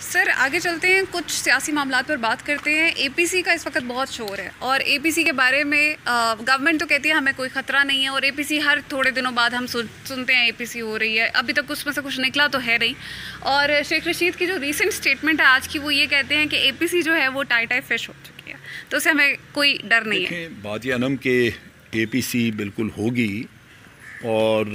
سر آگے چلتے ہیں، کچھ سیاسی معاملات پر بات کرتے ہیں. اے پی سی کا اس وقت بہت شور ہے اور اے پی سی کے بارے میں گورنمنٹ تو کہتی ہے ہمیں کوئی خطرہ نہیں ہے، اور اے پی سی ہر تھوڑے دنوں بعد ہم سنتے ہیں اے پی سی ہو رہی ہے. ابھی تک اس میں سے کچھ نکلا تو ہے نہیں. اور شیخ رشید کی جو ریسنٹ اسٹیٹمنٹ ہے آج کی، وہ یہ کہتے ہیں کہ اے پی سی جو ہے وہ ٹائی فش ہو چکی ہے، تو اس سے ہمیں کوئی ڈر نہیں ہے. بات یہ انم کہ اے پی سی بالکل ہوگی، اور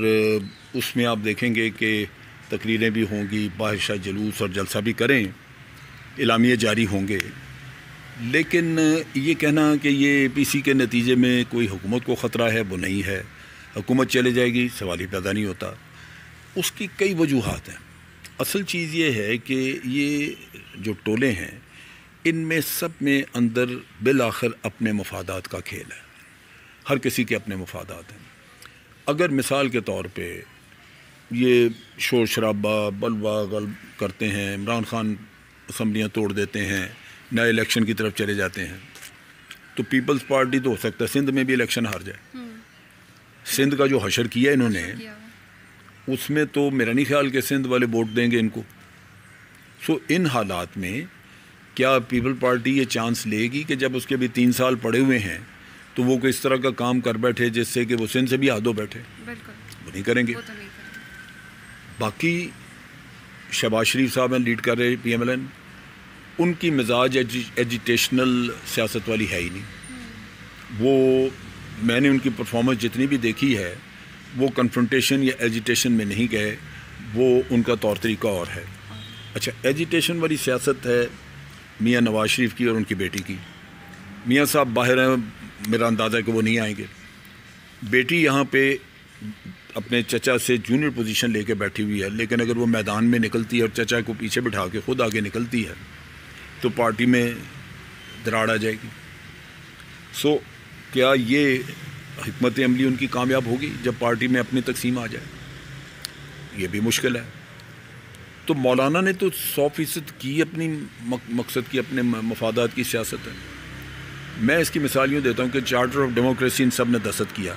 اس میں آپ دیکھیں گے کہ تقریریں بھی ہوں گی، باہر شاہ جلوس اور جلسہ بھی کریں، اعلامیے جاری ہوں گے. لیکن یہ کہنا کہ یہ اے پی سی کے نتیجے میں کوئی حکومت کو خطرہ ہے، وہ نہیں ہے. حکومت چلے جائے گی، سوال ہی پیدا نہیں ہوتا. اس کی کئی وجوہات ہیں. اصل چیز یہ ہے کہ یہ جو ٹولے ہیں، ان میں سب میں اندر بالآخر اپنے مفادات کا کھیل ہے. ہر کسی کے اپنے مفادات ہیں. اگر مثال کے طور پہ یہ شور شرابہ بلوا غلب کرتے ہیں، عمران خان اسمبلیاں توڑ دیتے ہیں، نئے الیکشن کی طرف چلے جاتے ہیں، تو پیپلز پارٹی تو ہو سکتا ہے سندھ میں بھی الیکشن ہار جائے. سندھ کا جو حشر کیا انہوں نے، اس میں تو میرا نہیں خیال کہ سندھ والے ووٹ دیں گے ان کو. سو ان حالات میں کیا پیپل پارٹی یہ چانس لے گی کہ جب اس کے بھی 3 سال پڑے ہوئے ہیں تو وہ اس طرح کا کام کر بیٹھے جس سے کہ وہ سندھ سے بھی ہاتھوں بیٹھے؟ وہ نہیں کریں گے. باقی شہباز شریف صاحب ہیں، لیڈ کر رہے پی ایم ایل این، ان کی مزاج ایجیٹیشنل سیاست والی ہے ہی نہیں. وہ میں نے ان کی پرفارمنس جتنی بھی دیکھی ہے، وہ کنفرنٹیشن یا ایجیٹیشن میں نہیں گئے. وہ ان کا طور طریقہ اور ہے. اچھا، ایجیٹیشن والی سیاست ہے میاں نواز شریف کی اور ان کی بیٹی کی. میاں صاحب باہر ہیں، میرا اندازہ ہے کہ وہ نہیں آئیں گے. بیٹی یہاں پہ اپنے چچا سے جونیئر پوزیشن لے کے بیٹھی ہوئی ہے، لیکن اگر وہ میدان میں نکلتی ہے اور چچا کو پیچھے بٹھا کے خود آگے نکلتی ہے تو پارٹی میں دراڑ آ جائے گی. سو کیا یہ حکمت عملی ان کی کامیاب ہوگی جب پارٹی میں اپنی تقسیم آ جائے؟ یہ بھی مشکل ہے. تو مولانا نے تو 100% کی اپنی مقصد کی، اپنے مفادات کی سیاست ہے. میں اس کی مثال یوں دیتا ہوں کہ چارٹر آف ڈیموکریسی ان سب نے دستخط کیا،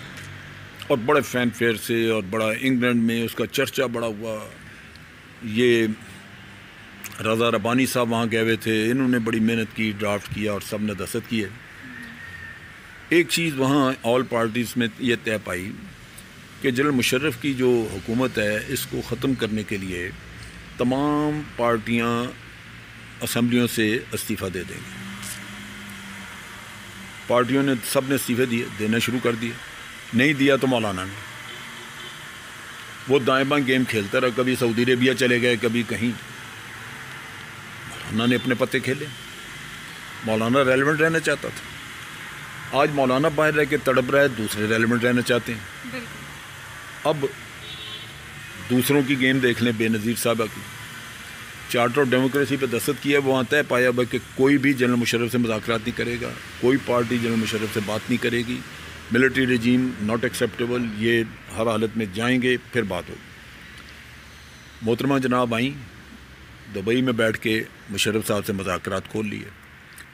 اور بڑے فین فیئر سے، اور بڑا انگلینڈ میں اس کا چرچا بڑا ہوا. یہ رضا ربانی صاحب وہاں گئے ہوئے تھے، انہوں نے بڑی محنت کی، ڈرافٹ کیا اور سب نے دستخط کیے. ایک چیز وہاں آل پارٹیز میں یہ طے پائی کہ جنرل مشرف کی جو حکومت ہے، اس کو ختم کرنے کے لیے تمام پارٹیاں اسمبلیوں سے استعفیٰ دے دیں گی. پارٹیوں نے سب نے استعفے دینا شروع کر دیے. نہیں دیا تو مولانا نے، وہ دائیں بائیں گیم کھیلتا رہا، کبھی سعودی عربیہ چلے گئے، کبھی کہیں. مولانا نے اپنے پتے کھیلے. مولانا ریلیونٹ رہنا چاہتا تھا. آج مولانا باہر رہ کے تڑپ رہا ہے، دوسرے ریلیونٹ رہنا چاہتے ہیں. اب دوسروں کی گیم دیکھ لیں. بے نظیر صاحبہ کی چارٹر آف ڈیموکریسی پہ دستخط کیا، وہاں طے پایا ہوا کہ کوئی بھی جنرل مشرف سے مذاکرات نہیں کرے گا، کوئی پارٹی جنرل مشرف سے بات نہیں کرے گی. ملٹری رجیم ناٹ ایکسیپٹیبل، یہ ہر حالت میں جائیں گے، پھر بات ہوگی. محترمہ جناب آئیں، دبئی میں بیٹھ کے مشرف صاحب سے مذاکرات کھول لیے،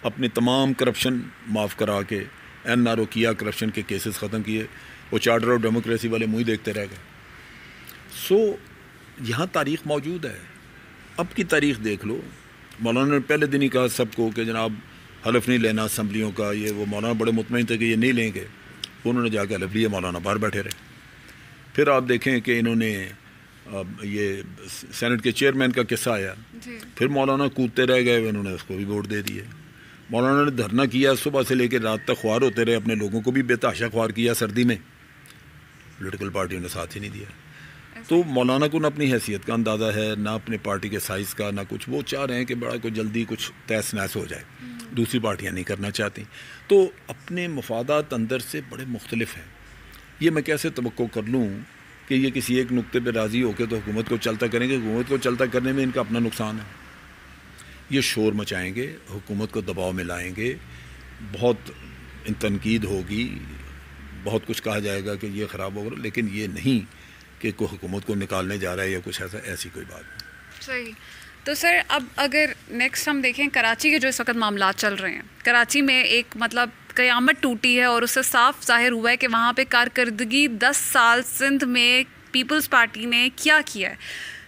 اپنی تمام کرپشن معاف کرا کے این آر او کیا، کرپشن کے کیسز ختم کیے. وہ چارٹر آف ڈیموکریسی والے منہ دیکھتے رہ گئے. سو یہاں تاریخ موجود ہے. اب کی تاریخ دیکھ لو. مولانا نے پہلے دن ہی کہا سب کو کہ جناب حلف نہیں لینا اسمبلیوں کا. یہ وہ مولانا بڑے مطمئن تھے کہ یہ نہیں لیں گے، انہوں نے جا کے حلف لیا، مولانا باہر بیٹھے رہے. پھر آپ دیکھیں کہ انہوں نے یہ سینٹ کے چیئرمین کا قصہ آیا، پھر مولانا کودتے رہ گئے، انہوں نے اس کو بھی ووٹ دے دیے. مولانا نے دھرنا کیا، صبح سے لے کے رات تک خوار ہوتے رہے، اپنے لوگوں کو بھی بے تحاشا خوار کیا سردی میں. پولیٹیکل پارٹیوں نے ساتھ ہی نہیں دیا. تو مولانا کو نہ اپنی حیثیت کا اندازہ ہے، نہ اپنے پارٹی کے سائز کا، نہ کچھ. وہ چاہ رہے ہیں کہ بڑا کوئی جلدی کچھ تیس نیس ہو جائے. دوسری پارٹیاں نہیں کرنا چاہتی. تو اپنے مفادات اندر سے بڑے مختلف ہیں. یہ میں کیسے توقع کر لوں کہ یہ کسی ایک نقطے پہ راضی ہو کے تو حکومت کو چلتا کریں گے؟ حکومت کو چلتا کرنے میں ان کا اپنا نقصان ہے. یہ شور مچائیں گے، حکومت کو دباؤ میں لائیں گے، بہت تنقید ہوگی، بہت کچھ کہا جائے گا کہ یہ خراب ہوگا، لیکن یہ نہیں کہ کوئی حکومت کو نکالنے جا رہا ہے یا کچھ ایسی کوئی بات نہیں. صحیح. تو سر اب اگر نیکسٹ ہم دیکھیں کراچی کے جو اس وقت معاملات چل رہے ہیں، کراچی میں ایک مطلب قیامت ٹوٹی ہے، اور اس سے صاف ظاہر ہوا ہے کہ وہاں پہ کارکردگی 10 سال سندھ میں پیپلز پارٹی نے کیا ہے.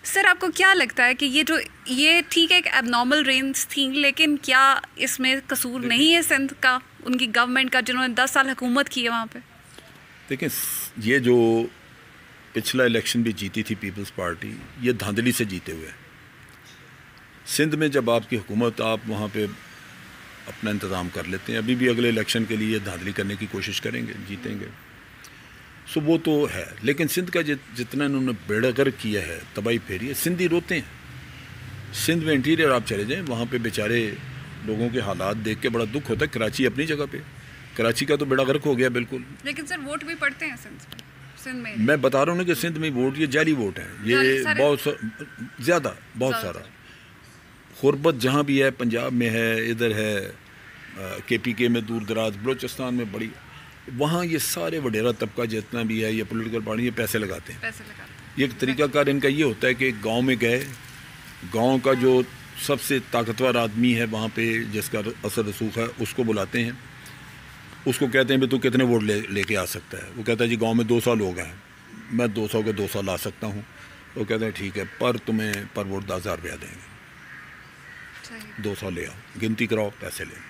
سر آپ کو کیا لگتا ہے کہ یہ ٹھیک ہے کہ اب نارمل رینز تھیں، لیکن کیا اس میں قصور نہیں ہے سندھ کا، ان کی گورنمنٹ کا، جنہوں نے 10 سال حکومت کی ہے وہاں پہ؟ دیکھیں یہ جو پچھلا الیکشن بھی جیتی تھی پیپلز پارٹی، یہ دھاندلی سے جیتے ہوئے سندھ میں جب آپ کی حکومت، آپ وہاں پہ اپنا انتظام کر لیتے ہیں، ابھی بھی اگلے الیکشن کے لیے دھاندلی کرنے کی کوشش کریں گے، جیتیں گے، سو وہ تو ہے. لیکن سندھ کا جتنا انہوں نے بیڑا گرک کیا ہے، تباہی پھیری ہے، سندھی روتے ہیں. سندھ میں انٹیریئر آپ چلے جائیں، وہاں پہ بیچارے لوگوں کے حالات دیکھ کے بڑا دکھ ہوتا ہے. کراچی اپنی جگہ پہ، کراچی کا تو بیڑا غرق ہو گیا بالکل. لیکن سر ووٹ بھی پڑتے ہیں سندھ میں. میں بتا رہا ہوں نا کہ سندھ میں ووٹ یہ جعلی ووٹ ہیں، یہ بہت زیادہ، بہت سارا. غربت جہاں بھی ہے، پنجاب میں ہے، ادھر ہے کے پی کے میں دور دراز، بلوچستان میں بڑی، وہاں یہ سارے وڈیرا طبقہ جتنا بھی ہے، یہ پولیٹیکل پارٹی، یہ پیسے لگاتے ہیں. یہ ایک طریقہ کار ان کا یہ ہوتا ہے کہ گاؤں میں گئے، گاؤں کا جو سب سے طاقتور آدمی ہے وہاں پہ، جس کا اثر رسوخ ہے، اس کو بلاتے ہیں، اس کو کہتے ہیں بھی تو کتنے ووٹ لے کے آ سکتا ہے. وہ کہتا ہے جی گاؤں میں 200 لوگ ہیں، میں 200 کے 200 لا سکتا ہوں. وہ کہتے ہیں ٹھیک ہے، تمہیں پر ووٹ 10,000 روپیہ دیں گے، 200 لے آؤ، گنتی کراؤ، پیسے لیں.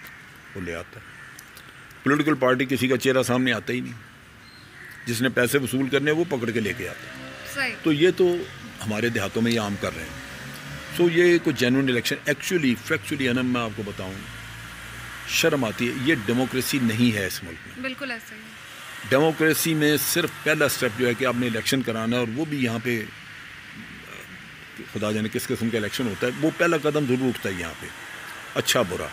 وہ لے آتا ہے. پولیٹیکل پارٹی کسی کا چہرہ سامنے آتا ہی نہیں، جس نے پیسے وصول کرنے وہ پکڑ کے لے کے آتا ہے. تو یہ تو ہمارے دیہاتوں میں یہ عام کر رہے ہیں. سو یہ کوئی جینوئن الیکشن ایکچولی فیکچولی انم میں آپ کو بتاؤں، شرم آتی ہے. یہ ڈیموکریسی نہیں ہے اس ملک میں. بالکل ایسا ہی ہے. ڈیموکریسی میں صرف پہلا سٹیپ جو ہے کہ آپ نے الیکشن کرانا ہے، اور وہ بھی یہاں پہ خدا جانے کس قسم کا الیکشن ہوتا ہے، وہ پہلا قدم ضرور اٹھتا ہے یہاں پہ، اچھا برا.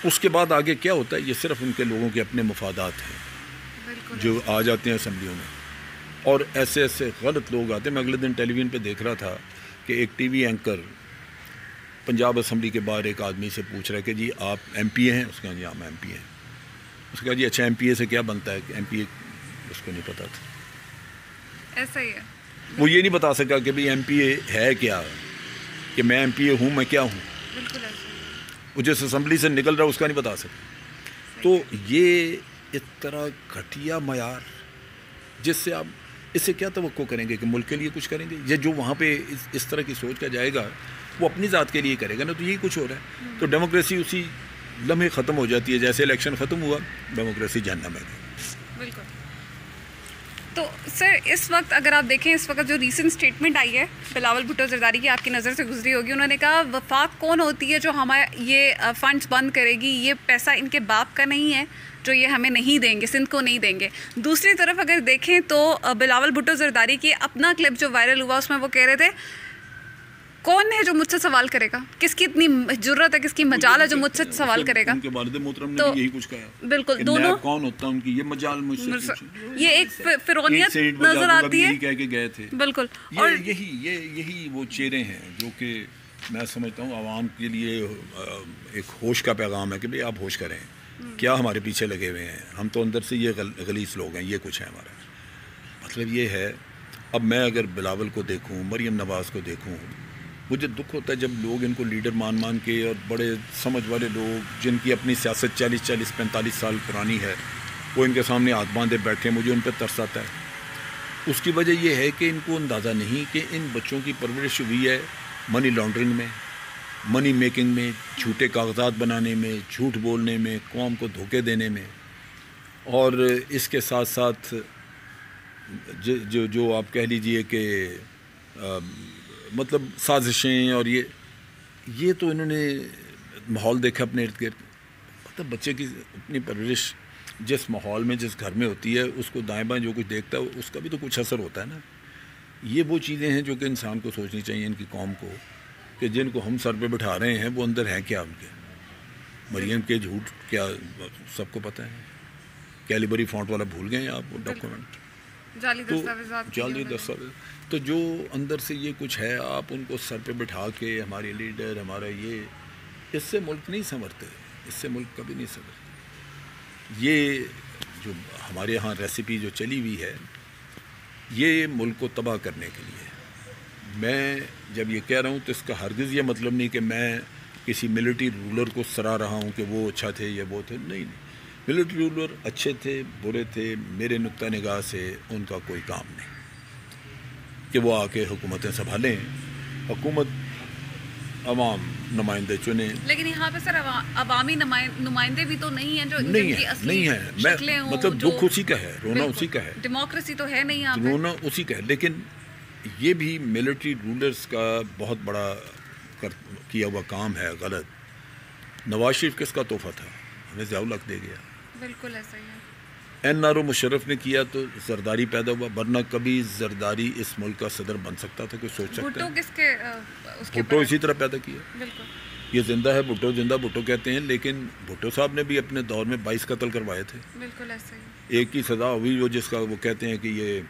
اس کے بعد آگے کیا ہوتا ہے، یہ صرف ان کے لوگوں کے اپنے مفادات ہیں جو آ جاتے ہیں اسمبلیوں میں. اور ایسے ایسے غلط لوگ آتے ہیں. میں اگلے دن ٹیلی ویژن پہ دیکھ رہا تھا کہ ایک T V anchor Punjab assembly کے باہر ایک آدمی سے پوچھ رہا ہے کہ جی آپ ایم پی اے ہیں؟ اس کا جی ہم ایم پی اے ہیں. اس کا جی اچھا ایم پی اے سے کیا بنتا ہے؟ کہ ایم پی اے اس کو نہیں پتا تھا. ایسا ہی ہے. وہ یہ نہیں بتا سکا کہ بھئی ایم پی اے ہے کیا، کہ میں ایم پی اے ہوں، میں کیا ہوں. بالکل ایسا. وہ جس اسمبلی سے نکل رہا ہے اس کا نہیں بتا سکتا. تو یہ اس طرح گھٹیا معیار، جس سے آپ اس سے کیا توقع کریں گے کہ ملک کے لیے کچھ کریں گے؟ یا جو وہاں پہ اس طرح کی سوچ کا جائے گا وہ اپنی ذات کے لیے کرے گا نا. تو یہی کچھ ہو رہا ہے. تو ڈیموکریسی اسی لمحے ختم ہو جاتی ہے جیسے الیکشن ختم ہوا، ڈیموکریسی جہنم میں گئی. بالکل. تو سر اس وقت اگر آپ دیکھیں، اس وقت جو ریسنٹ اسٹیٹمنٹ آئی ہے بلاول بھٹو زرداری کی، آپ کی نظر سے گزری ہوگی. انہوں نے کہا وفاق کون ہوتی ہے جو ہمارا یہ فنڈز بند کرے گی، یہ پیسہ ان کے باپ کا نہیں ہے جو یہ ہمیں نہیں دیں گے، سندھ کو نہیں دیں گے. دوسری طرف اگر دیکھیں تو بلاول بھٹو زرداری کی اپنا کلپ جو وائرل ہوا، اس میں وہ کہہ رہے تھے کون ہے جو مجھ سے سوال کرے گا، کس کی اتنی جرت ہے، کس کی مجال ہے جو مجھ سے سوال کرے گا. ان کے والد محترم نے بھی یہی کچھ کہا. بالکل. دونوں کون ہوتا ہے ان کی، یہ مجال مجھ سے، یہ ایک فرعونیت نظر آتی ہے. کہہ کے گئے تھے. بالکل. اور یہی وہ چہرے ہیں جو کہ میں سمجھتا ہوں عوام کے لیے ایک ہوش کا پیغام ہے کہ بھئی آپ ہوش کریں، کیا ہمارے پیچھے لگے ہوئے ہیں، ہم تو اندر سے یہ غلیظ لوگ ہیں، یہ کچھ ہے ہمارا. مطلب یہ ہے. اب میں اگر بلاول کو دیکھوں، مریم نواز کو دیکھوں، مجھے دکھ ہوتا ہے جب لوگ ان کو لیڈر مان کے، اور بڑے سمجھ والے لوگ جن کی اپنی سیاست 45 سال پرانی ہے، وہ ان کے سامنے ہاتھ باندھے بیٹھے. مجھے ان پہ ترس آتا ہے. اس کی وجہ یہ ہے کہ ان کو اندازہ نہیں کہ ان بچوں کی پرورش ہوئی ہے منی لانڈرنگ میں، منی میکنگ میں، جھوٹے کاغذات بنانے میں، جھوٹ بولنے میں، قوم کو دھوکے دینے میں. اور اس کے ساتھ ساتھ جو آپ کہہ لیجئے کہ مطلب سازشیں، اور یہ تو انہوں نے ماحول دیکھا اپنے ارد گرد. مطلب بچے کی اپنی پرورش جس ماحول میں، جس گھر میں ہوتی ہے، اس کو دائیں بائیں جو کچھ دیکھتا ہے اس کا بھی تو کچھ اثر ہوتا ہے نا. یہ وہ چیزیں ہیں جو کہ انسان کو سوچنی چاہیے، ان کی قوم کو، کہ جن کو ہم سر پہ بٹھا رہے ہیں وہ اندر ہیں کیا ان کے. مریم کے جھوٹ کیا سب کو پتہ ہے. کیلیبری فونٹ والا بھول گئے آپ وہ ڈاکومنٹ، جعلی دستاویز. تو جو اندر سے یہ کچھ ہے، آپ ان کو سر پہ بٹھا کے ہمارے لیڈر، ہمارا یہ، اس سے ملک نہیں سنورتے، اس سے ملک کبھی نہیں سنورتے. یہ جو ہمارے یہاں ریسیپی جو چلی ہوئی ہے، یہ ملک کو تباہ کرنے کے لیے. میں جب یہ کہہ رہا ہوں تو اس کا ہرگز یہ مطلب نہیں کہ میں کسی ملٹری رولر کو سراہ رہا ہوں کہ وہ اچھا تھے یا وہ تھے. نہیں، ملٹری رولر اچھے تھے، برے تھے، میرے نقطہ نگاہ سے ان کا کوئی کام نہیں کہ وہ آ کے حکومتیں سنبھالیں. حکومت عوام نمائندے چنے. لیکن یہاں پہ سر عوامی نمائندے بھی تو نہیں ہیں جو نہیں ہے, نہیں ہے, میں مطلب دکھ اسی کا ہے, رونا اسی کا ہے, ڈیموکریسی تو ہے نہیں یہاں پہ, رونا اسی کا ہے. لیکن یہ بھی ملٹری رولرز کا بہت بڑا کیا ہوا کام ہے غلط. نواز شریف کس کا تحفہ تھا, ہمیں ضیاء الحق دے گیا. بالکل ایسا ہی ہے. این آر او مشرف نے کیا تو زرداری پیدا ہوا, ورنہ کبھی زرداری اس ملک کا صدر بن سکتا تھا, کوئی سوچ سکتا بھٹو ہے؟ کس کے بھٹو اسی طرح پیدا کیا. بالکل یہ زندہ ہے, بھٹو زندہ, بھٹو کہتے ہیں, لیکن بھٹو صاحب نے بھی اپنے دور میں 22 قتل کروائے تھے. بالکل ایسا ہی. ایک ہی سزا ہوئی وہ جس کا وہ کہتے ہیں کہ یہ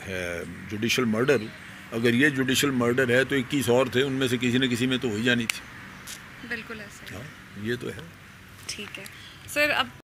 ہے جوڈیشل مرڈر. اگر یہ جوڈیشل مرڈر ہے تو 21 اور تھے, ان میں سے کسی نہ کسی میں تو ہو ہی جانی تھی. بالکل ایسا ہی. ہاں, یہ تو ہے. ٹھیک ہے سر. اب